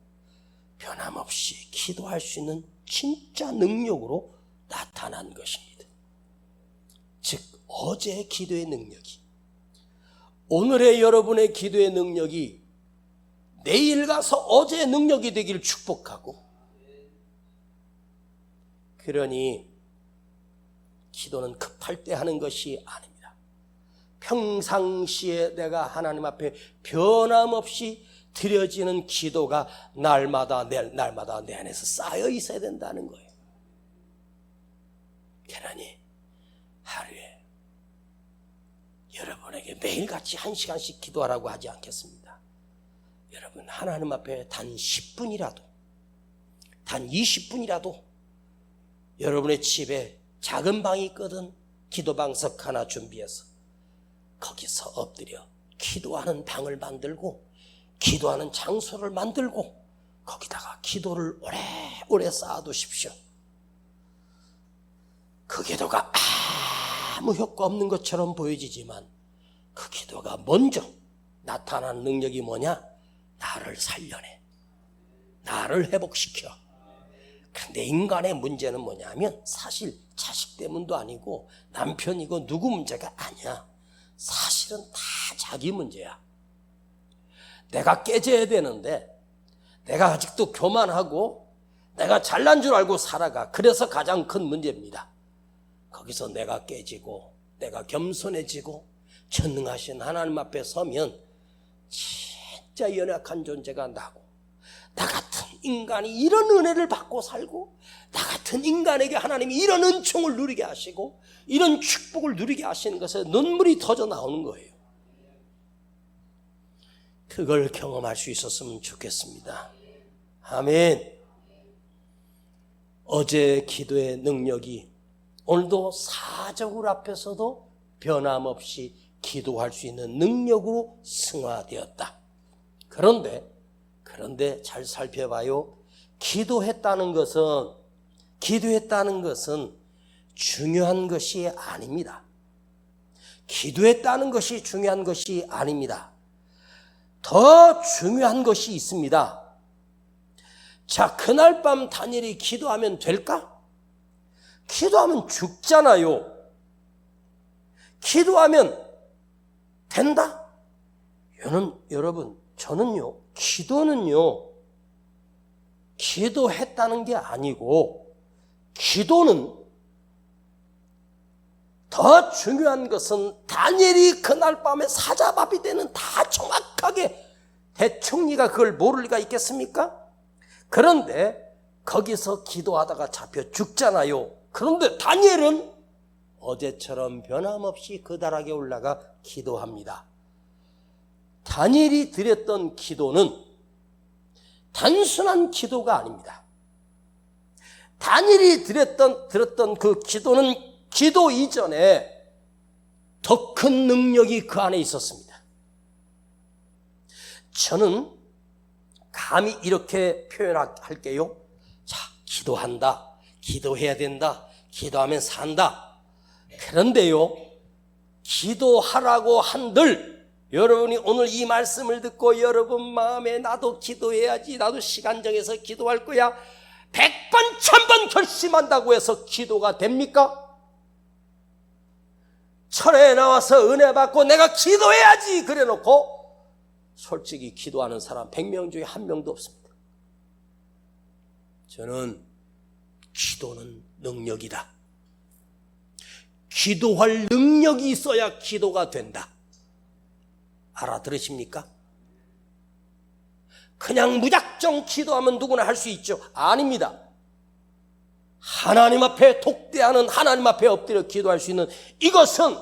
Speaker 1: 변함없이 기도할 수 있는 진짜 능력으로 나타난 것입니다. 즉 어제의 기도의 능력이 오늘의 여러분의 기도의 능력이 내일 가서 어제의 능력이 되기를 축복하고, 그러니 기도는 급할 때 하는 것이 아닙니다. 평상시에 내가 하나님 앞에 변함없이 드려지는 기도가 날마다 내 안에서 쌓여 있어야 된다는 거예요. 그러니 하루에 여러분에게 매일같이 1시간씩 기도하라고 하지 않겠습니다. 여러분, 하나님 앞에 단 10분이라도, 단 20분이라도 여러분의 집에 작은 방이 있거든 기도방석 하나 준비해서 거기서 엎드려 기도하는 방을 만들고 기도하는 장소를 만들고 거기다가 기도를 오래오래 쌓아두십시오. 그 기도가 아무 효과 없는 것처럼 보여지지만 그 기도가 먼저 나타나는 능력이 뭐냐? 나를 살려내, 나를 회복시켜. 근데 인간의 문제는 뭐냐면 사실 자식 때문도 아니고 남편이고 누구 문제가 아니야. 사실은 다 자기 문제야. 내가 깨져야 되는데 내가 아직도 교만하고 내가 잘난 줄 알고 살아가. 그래서 가장 큰 문제입니다. 거기서 내가 깨지고 내가 겸손해지고 전능하신 하나님 앞에 서면 진짜 연약한 존재가 나고, 나 같은 인간이 이런 은혜를 받고 살고, 나 같은 인간에게 하나님이 이런 은총을 누리게 하시고 이런 축복을 누리게 하시는 것에 눈물이 터져 나오는 거예요. 그걸 경험할 수 있었으면 좋겠습니다. 아멘. 어제 기도의 능력이 오늘도 사자굴 앞에서도 변함없이 기도할 수 있는 능력으로 승화되었다. 그런데 잘 살펴봐요. 기도했다는 것은 중요한 것이 아닙니다. 기도했다는 것이 중요한 것이 아닙니다. 더 중요한 것이 있습니다. 자, 그날 밤 다니엘이 기도하면 될까? 기도하면 죽잖아요. 기도하면 된다? 여러분, 저는요, 기도했다는 게 아니고, 기도는 더 중요한 것은 다니엘이 그날 밤에 사자밥이 되는 다 정확하게 대충리가 그걸 모를 리가 있겠습니까? 그런데 거기서 기도하다가 잡혀 죽잖아요. 그런데 다니엘은 어제처럼 변함없이 그 다락에 올라가 기도합니다. 다니엘이 드렸던 기도는 단순한 기도가 아닙니다. 다니엘이 드렸던 그 기도는 기도 이전에 더 큰 능력이 그 안에 있었습니다. 저는 감히 이렇게 표현할게요. 자, 기도한다, 기도해야 된다, 기도하면 산다. 그런데요, 기도하라고 한들 여러분이 오늘 이 말씀을 듣고 여러분 마음에 나도 기도해야지, 나도 시간 정해서 기도할 거야, 100번 1000번 결심한다고 해서 기도가 됩니까? 철회에 나와서 은혜 받고 내가 기도해야지 그래 놓고 솔직히 기도하는 사람 100명 중에 1명도 없습니다. 저는 기도는 능력이다. 기도할 능력이 있어야 기도가 된다. 알아들으십니까? 그냥 무작정 기도하면 누구나 할 수 있죠? 아닙니다. 하나님 앞에 독대하는, 하나님 앞에 엎드려 기도할 수 있는 이것은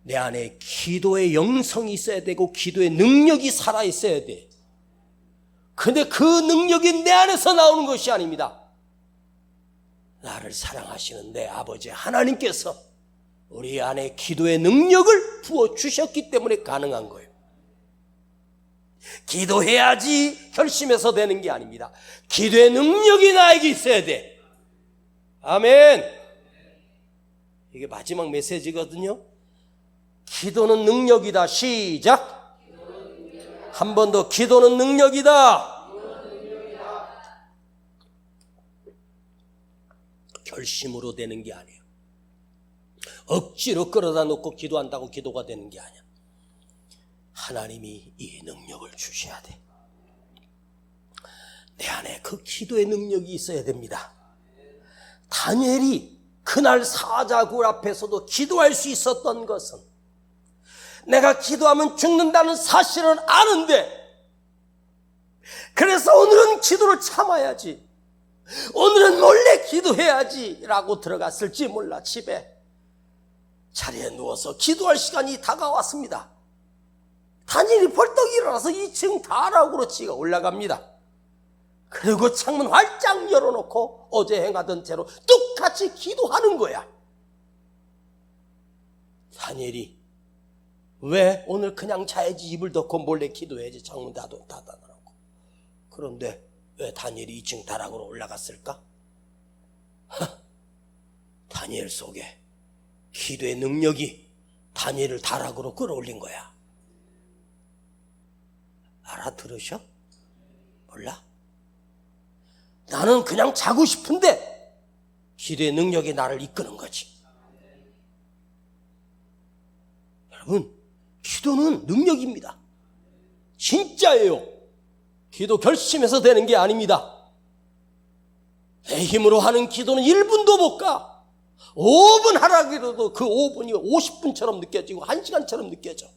Speaker 1: 내 안에 기도의 영성이 있어야 되고 기도의 능력이 살아있어야 돼. 근데 그 능력이 내 안에서 나오는 것이 아닙니다. 나를 사랑하시는 내 아버지 하나님께서 우리 안에 기도의 능력을 부어주셨기 때문에 가능한 거예요. 기도해야지 결심해서 되는 게 아닙니다. 기도의 능력이 나에게 있어야 돼. 아멘. 이게 마지막 메시지거든요. 기도는 능력이다. 시작. 한 번 더. 기도는 능력이다. 결심으로 되는 게 아니에요. 억지로 끌어다 놓고 기도한다고 기도가 되는 게 아니야. 하나님이 이 능력을 주셔야 돼. 내 안에 그 기도의 능력이 있어야 됩니다. 다니엘이 그날 사자굴 앞에서도 기도할 수 있었던 것은 내가 기도하면 죽는다는 사실은 아는데, 그래서 오늘은 기도를 참아야지, 오늘은 몰래 기도해야지 라고 들어갔을지 몰라. 집에 자리에 누워서 기도할 시간이 다가왔습니다. 다니엘이 벌떡 일어나서 2층 다락으로 지가 올라갑니다. 그리고 창문 활짝 열어놓고 어제 행하던 대로 똑같이 기도하는 거야. 다니엘이 왜 오늘 그냥 자야지, 이불 덮고 몰래 기도해야지, 창문 닫아놓고. 그런데 왜 다니엘이 2층 다락으로 올라갔을까? 다니엘 속에 기도의 능력이 다니엘을 다락으로 끌어올린 거야. 알아들으셔? 몰라? 나는 그냥 자고 싶은데 기도의 능력이 나를 이끄는 거지. 여러분, 기도는 능력입니다. 진짜예요. 기도 결심해서 되는 게 아닙니다. 내 힘으로 하는 기도는 1분도 못 가. 5분 하라고 해도 그 5분이 50분처럼 느껴지고 1시간처럼 느껴져.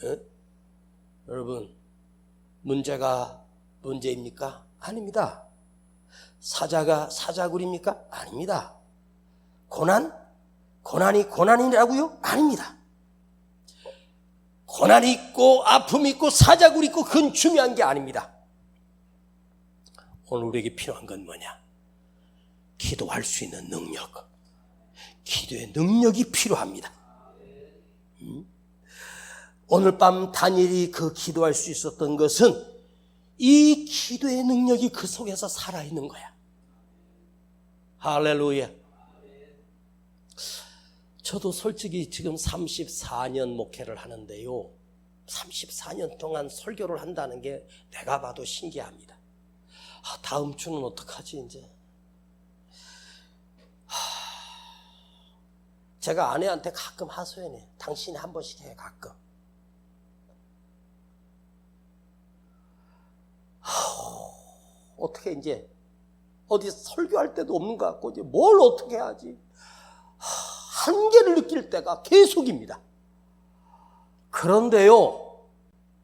Speaker 1: 에? 여러분, 문제가 문제입니까? 아닙니다. 사자가 사자굴입니까? 아닙니다. 고난이 고난이라고요? 아닙니다. 고난이 있고 아픔이 있고 사자굴이 있고 그건 중요한 게 아닙니다. 오늘 우리에게 필요한 건 뭐냐? 기도할 수 있는 능력, 기도의 능력이 필요합니다. 오늘 밤 다니엘이 그 기도할 수 있었던 것은 이 기도의 능력이 그 속에서 살아있는 거야. 할렐루야. 저도 솔직히 지금 34년 목회를 하는데요, 34년 동안 설교를 한다는 게 내가 봐도 신기합니다. 다음 주는 어떡하지 이제. 제가 아내한테 가끔 하소연해. 당신이 한 번씩 해, 가끔. 어떻게 이제 어디 설교할 때도 없는 것 같고 이제 뭘 어떻게 해야지. 한계를 느낄 때가 계속입니다. 그런데요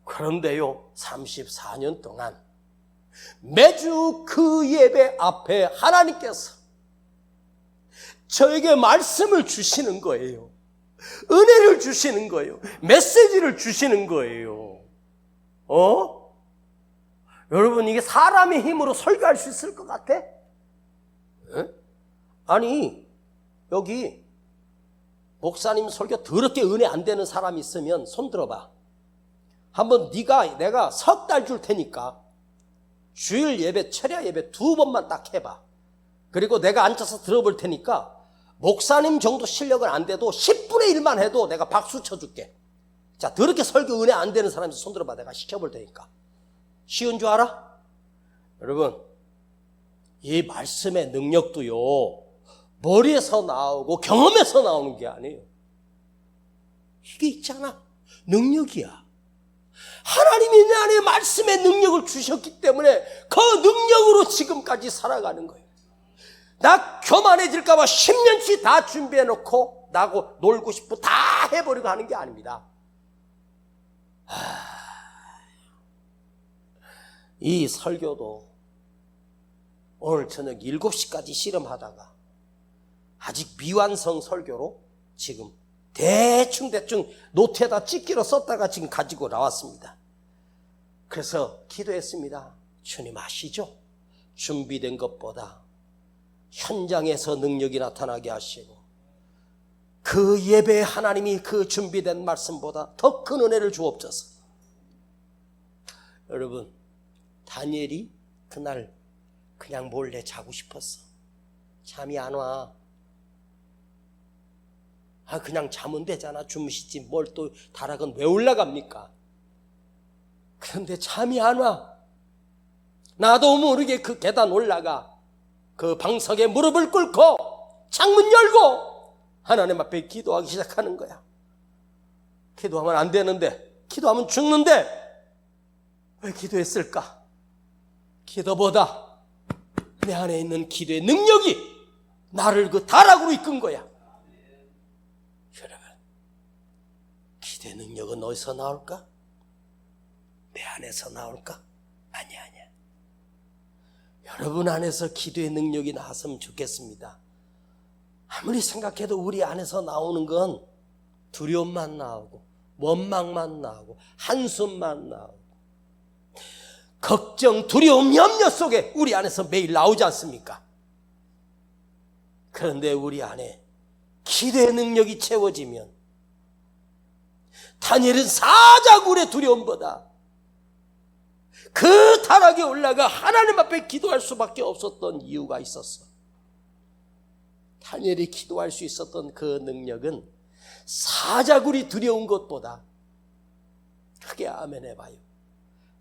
Speaker 1: 34년 동안 매주 그 예배 앞에 하나님께서 저에게 말씀을 주시는 거예요. 은혜를 주시는 거예요. 메시지를 주시는 거예요. 여러분, 이게 사람의 힘으로 설교할 수 있을 것 같아? 에? 아니, 여기 목사님 설교 더럽게 은혜 안 되는 사람 있으면 손 들어봐. 한번 내가 3달 줄 테니까 주일 예배, 철야 예배 2번만 딱 해봐. 그리고 내가 앉아서 들어볼 테니까 목사님 정도 실력은 안 돼도 10분의 1만 해도 내가 박수 쳐줄게. 자, 더럽게 설교 은혜 안 되는 사람이 손 들어봐. 내가 시켜볼 테니까. 쉬운 줄 알아? 여러분, 이 말씀의 능력도요, 머리에서 나오고 경험에서 나오는 게 아니에요. 이게 있잖아. 능력이야. 하나님이 내 안에 말씀의 능력을 주셨기 때문에 그 능력으로 지금까지 살아가는 거예요. 나 교만해질까 봐 10년치 다 준비해놓고 나하고 놀고 싶고 다 해버리고 하는 게 아닙니다. 이 설교도 오늘 저녁 7시까지 실험하다가 아직 미완성 설교로 지금 대충 노트에다 찍기로 썼다가 지금 가지고 나왔습니다. 그래서 기도했습니다. 주님 아시죠? 준비된 것보다 현장에서 능력이 나타나게 하시고 그 예배에 하나님이 그 준비된 말씀보다 더 큰 은혜를 주옵소서. 여러분, 다니엘이 그날 그냥 몰래 자고 싶었어. 잠이 안 와. 그냥 자면 되잖아. 주무시지 뭘 또 다락은 왜 올라갑니까? 그런데 잠이 안 와. 나도 모르게 그 계단 올라가 그 방석에 무릎을 꿇고 창문 열고 하나님 앞에 기도하기 시작하는 거야. 기도하면 안 되는데, 기도하면 죽는데 왜 기도했을까? 기도보다 내 안에 있는 기도의 능력이 나를 그 다락으로 이끈 거야. 여러분, 기도의 능력은 어디서 나올까? 내 안에서 나올까? 아니야. 여러분 안에서 기도의 능력이 나왔으면 좋겠습니다. 아무리 생각해도 우리 안에서 나오는 건 두려움만 나오고 원망만 나오고 한숨만 나오고 걱정, 두려움, 염려 속에 우리 안에서 매일 나오지 않습니까? 그런데 우리 안에 기도의 능력이 채워지면 다니엘은 사자굴의 두려움보다 그 타락에 올라가 하나님 앞에 기도할 수밖에 없었던 이유가 있었어. 다니엘이 기도할 수 있었던 그 능력은 사자굴이 두려운 것보다, 크게 아멘 해봐요,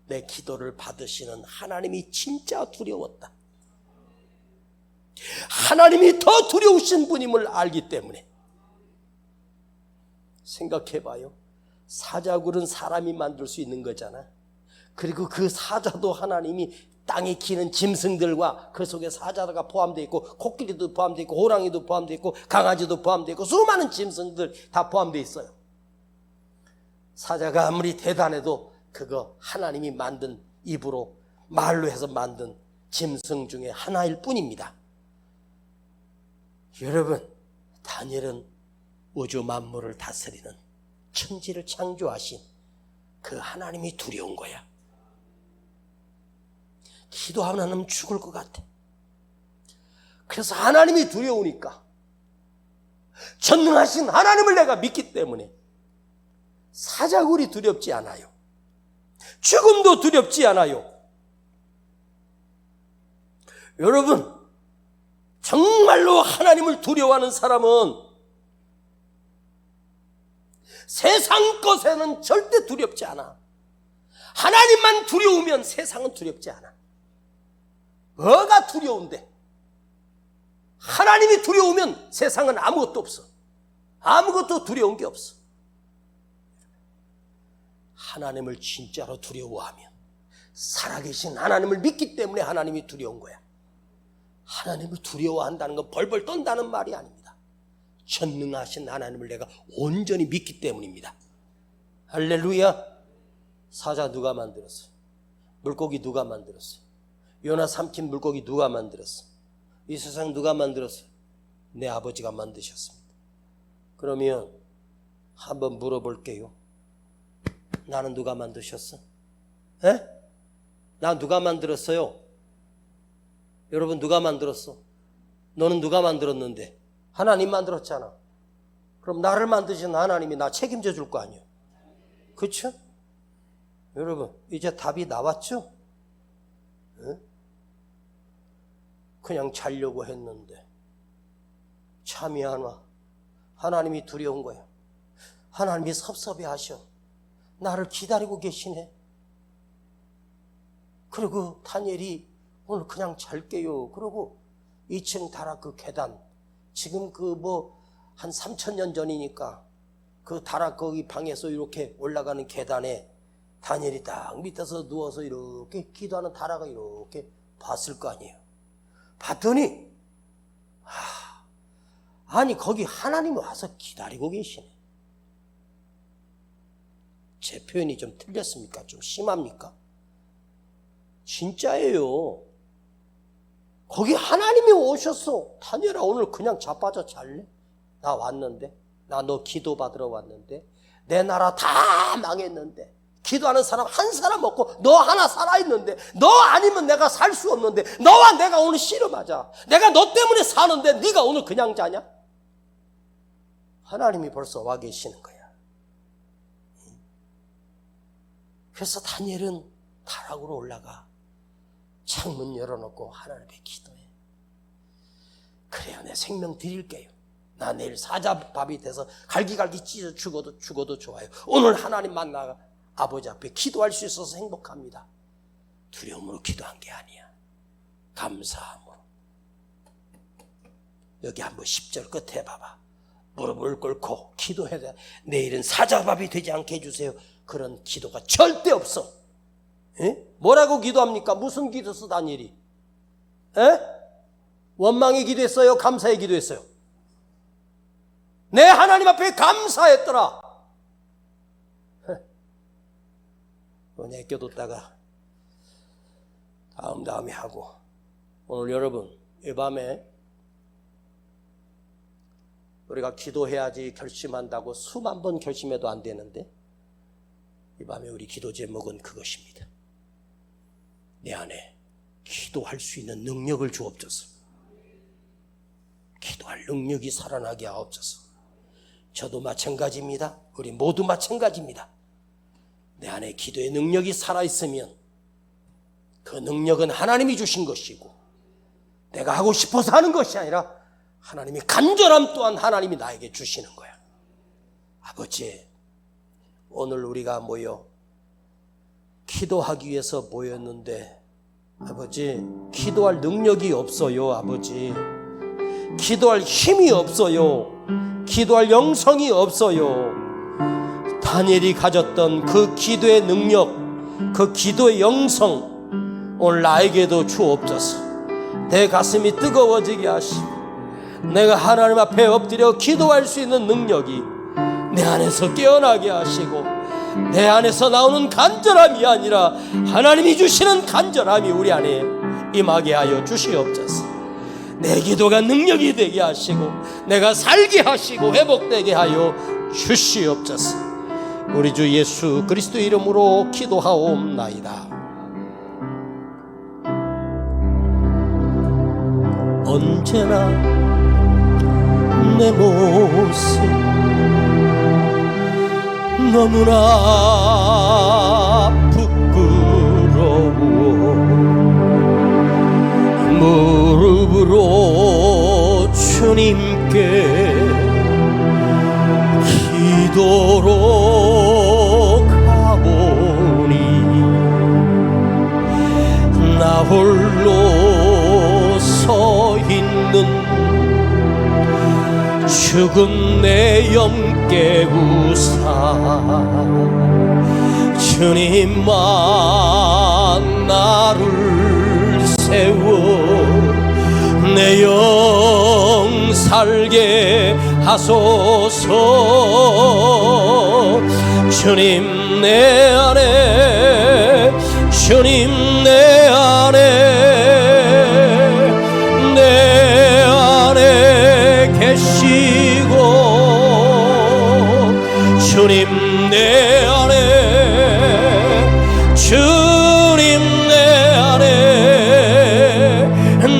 Speaker 1: 내 기도를 받으시는 하나님이 진짜 두려웠다. 하나님이 더 두려우신 분임을 알기 때문에. 생각해봐요. 사자굴은 사람이 만들 수 있는 거잖아. 그리고 그 사자도 하나님이 땅에 기는 짐승들과 그 속에 사자가 포함되어 있고 코끼리도 포함되어 있고 호랑이도 포함되어 있고 강아지도 포함되어 있고 수많은 짐승들 다 포함되어 있어요. 사자가 아무리 대단해도 그거 하나님이 만든, 입으로 말로 해서 만든 짐승 중에 하나일 뿐입니다. 여러분, 다니엘은 우주 만물을 다스리는 천지를 창조하신 그 하나님이 두려운 거야. 기도하면 죽을 것 같아. 그래서 하나님이 두려우니까, 전능하신 하나님을 내가 믿기 때문에 사자굴이 두렵지 않아요. 죽음도 두렵지 않아요. 여러분, 정말로 하나님을 두려워하는 사람은 세상 것에는 절대 두렵지 않아. 하나님만 두려우면 세상은 두렵지 않아. 뭐가 두려운데? 하나님이 두려우면 세상은 아무것도 없어. 아무것도 두려운 게 없어. 하나님을 진짜로 두려워하면, 살아계신 하나님을 믿기 때문에 하나님이 두려운 거야. 하나님을 두려워한다는 건 벌벌 떤다는 말이 아닙니다. 전능하신 하나님을 내가 온전히 믿기 때문입니다. 할렐루야. 사자 누가 만들었어요? 물고기 누가 만들었어요? 요나 삼킨 물고기 누가 만들었어요? 이 세상 누가 만들었어요? 내 아버지가 만드셨습니다. 그러면 한번 물어볼게요. 나는 누가 만드셨어? 에? 나 누가 만들었어요? 여러분, 누가 만들었어? 너는 누가 만들었는데? 하나님 만들었잖아. 그럼 나를 만드신 하나님이 나 책임져 줄 거 아니에요? 그렇죠? 여러분, 이제 답이 나왔죠? 에? 그냥 자려고 했는데 잠이 안 와. 하나님이 두려운 거야. 하나님이 섭섭해하셔. 나를 기다리고 계시네. 그리고 다니엘이 오늘 그냥 잘게요. 그러고 2층 다락 그 계단, 지금 한 3,000년 전이니까 그 다락 거기 방에서 이렇게 올라가는 계단에 다니엘이 딱 밑에서 누워서 이렇게 기도하는 다락을 이렇게 봤을 거 아니에요. 봤더니 아니 거기 하나님이 와서 기다리고 계시네. 제 표현이 좀 틀렸습니까? 좀 심합니까? 진짜예요. 거기 하나님이 오셨어. 다니엘아, 오늘 그냥 자빠져 잘래? 나 왔는데, 나 너 기도 받으러 왔는데, 내 나라 다 망했는데, 기도하는 사람 한 사람 없고 너 하나 살아있는데, 너 아니면 내가 살 수 없는데, 너와 내가 오늘 씨름하자. 내가 너 때문에 사는데 네가 오늘 그냥 자냐? 하나님이 벌써 와 계시는 거야. 그래서 다니엘은 다락으로 올라가 창문 열어놓고 하나님 앞에 기도해. 그래요, 내 생명 드릴게요. 나 내일 사자밥이 돼서 갈기갈기 찢어 죽어도 좋아요. 오늘 하나님 만나 아버지 앞에 기도할 수 있어서 행복합니다. 두려움으로 기도한 게 아니야. 감사함으로. 여기 한번 10절 끝에 봐봐. 무릎을 꿇고 기도해야 돼. 내일은 사자밥이 되지 않게 해주세요. 그런 기도가 절대 없어. 에? 뭐라고 기도합니까? 무슨 기도했어 다니엘이? 에? 원망의 기도했어요? 감사의 기도했어요? 내 하나님 앞에 감사했더라. 은혜 껴뒀다가 다음에 하고, 오늘 여러분 이 밤에 우리가 기도해야지 결심한다고 수만 번 결심해도 안 되는데, 이 밤에 우리 기도 제목은 그것입니다. 내 안에 기도할 수 있는 능력을 주옵소서. 기도할 능력이 살아나게 하옵소서. 저도 마찬가지입니다. 우리 모두 마찬가지입니다. 내 안에 기도의 능력이 살아있으면 그 능력은 하나님이 주신 것이고, 내가 하고 싶어서 하는 것이 아니라 하나님이 간절함 또한 하나님이 나에게 주시는 거야. 아버지, 오늘 우리가 모여 기도하기 위해서 모였는데 아버지, 기도할 능력이 없어요. 아버지, 기도할 힘이 없어요. 기도할 영성이 없어요. 다니엘이 가졌던 그 기도의 능력, 그 기도의 영성 오늘 나에게도 주옵소서. 내 가슴이 뜨거워지게 하시고, 내가 하나님 앞에 엎드려 기도할 수 있는 능력이 내 안에서 깨어나게 하시고, 내 안에서 나오는 간절함이 아니라 하나님이 주시는 간절함이 우리 안에 임하게 하여 주시옵소서. 내 기도가 능력이 되게 하시고, 내가 살게 하시고 회복되게 하여 주시옵소서. 우리 주 예수 그리스도 이름으로 기도하옵나이다. 언제나 내 모습 너무나 부끄러워 무릎으로 주님께 기도로 가오니 나 홀로 서 있는 죽은 내 영혼 깨우사 주님만 나를 세워 내 영 살게 하소서. 주님 내 안에, 주님 내 안에 계시고 주님 내 안에, 주님 내 안에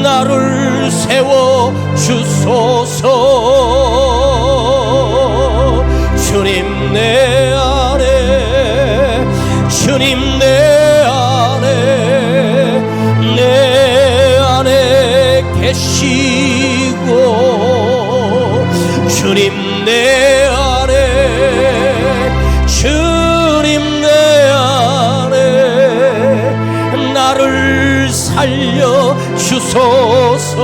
Speaker 1: 나를 세워 주소서. 주님 내 안에, 주님 내 안에 계시고 주님 내 안에, 주님 내 안에 나를 살려 주소서.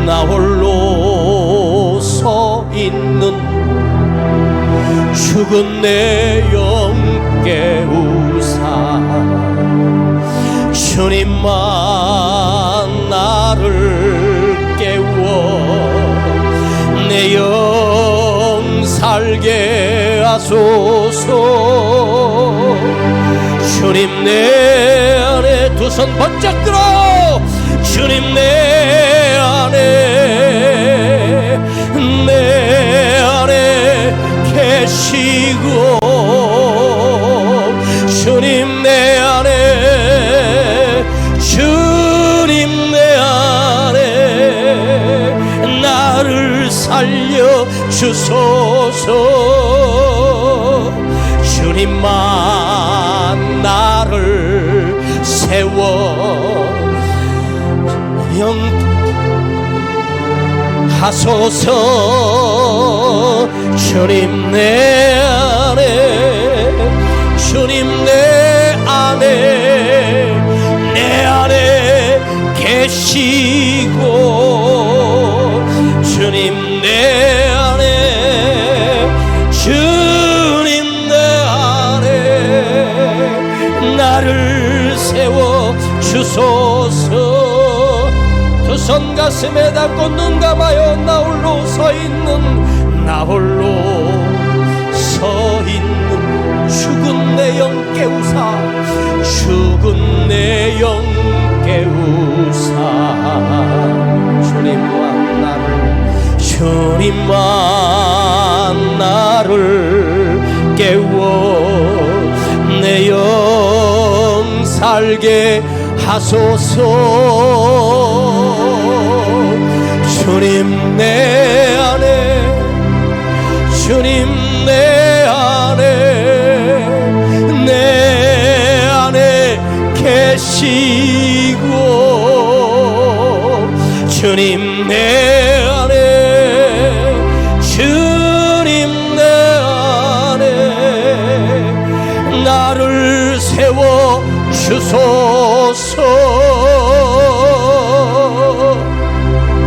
Speaker 1: 나 홀로 서 있는 죽은 내 영 깨우사 주님만 나를 깨워 내 영 살게 하소서. 주님 내 안에, 두 손 번쩍 들어. 주님 내 안에 계시고 주님 내 안에, 주님 내 안에 나를 살려 주소서. 주님만 나를 세워 하소서. 주님 내 안에, 주님 내 안에 계시고, 주님 내 안에, 주님 내 안에 나를 세워 주소서. 두 손 가슴에 닿고 눈 감아요. 나 홀로 서 있는, 나 홀로 서 있는 죽은 내 영 깨우사, 죽은 내 영 깨우사. 주님만 나를 깨워 내 영 살게 하소서. 주님 내 안에, 주님 내 안에 계시고, 주님 내 안에, 주님 내 안에 나를 세워 주소서.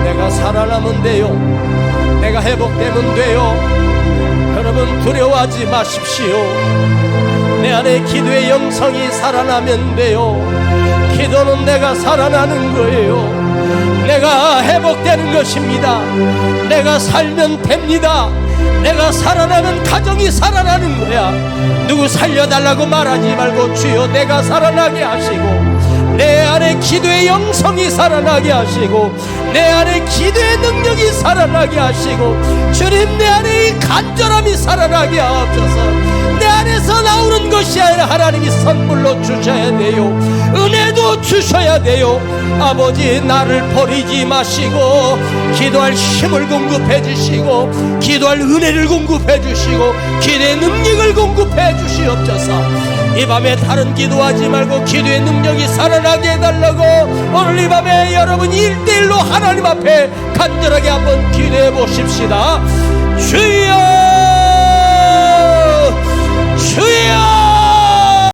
Speaker 1: 내가 살아나면 돼요. 내가 회복되면 돼요. 여러분 두려워하지 마십시오. 내 안에 기도의 영성이 살아나면 돼요. 기도는 내가 살아나는 거예요. 내가 회복되는 것입니다. 내가 살면 됩니다. 내가 살아나면 가정이 살아나는 거야. 누구 살려달라고 말하지 말고 주여 내가 살아나게 하시고, 내 안에 기도의 영성이 살아나게 하시고, 내 안에 기도의 능력이 살아나게 하시고, 주님 내 안에 이 간절함이 살아나게 하옵소서. 내 안에서 나오는 것이 아니라 하나님이 선물로 주셔야 돼요. 은혜도 주셔야 돼요. 아버지 나를 버리지 마시고 기도할 힘을 공급해 주시고, 기도할 은혜를 공급해 주시고, 기도의 능력을 공급해 주시옵소서. 이 밤에 다른 기도하지 말고 기도의 능력이 살아나게 해달라고 오늘 이 밤에 여러분 1대1로 하나님 앞에 간절하게 한번 기도해 보십시다. 주여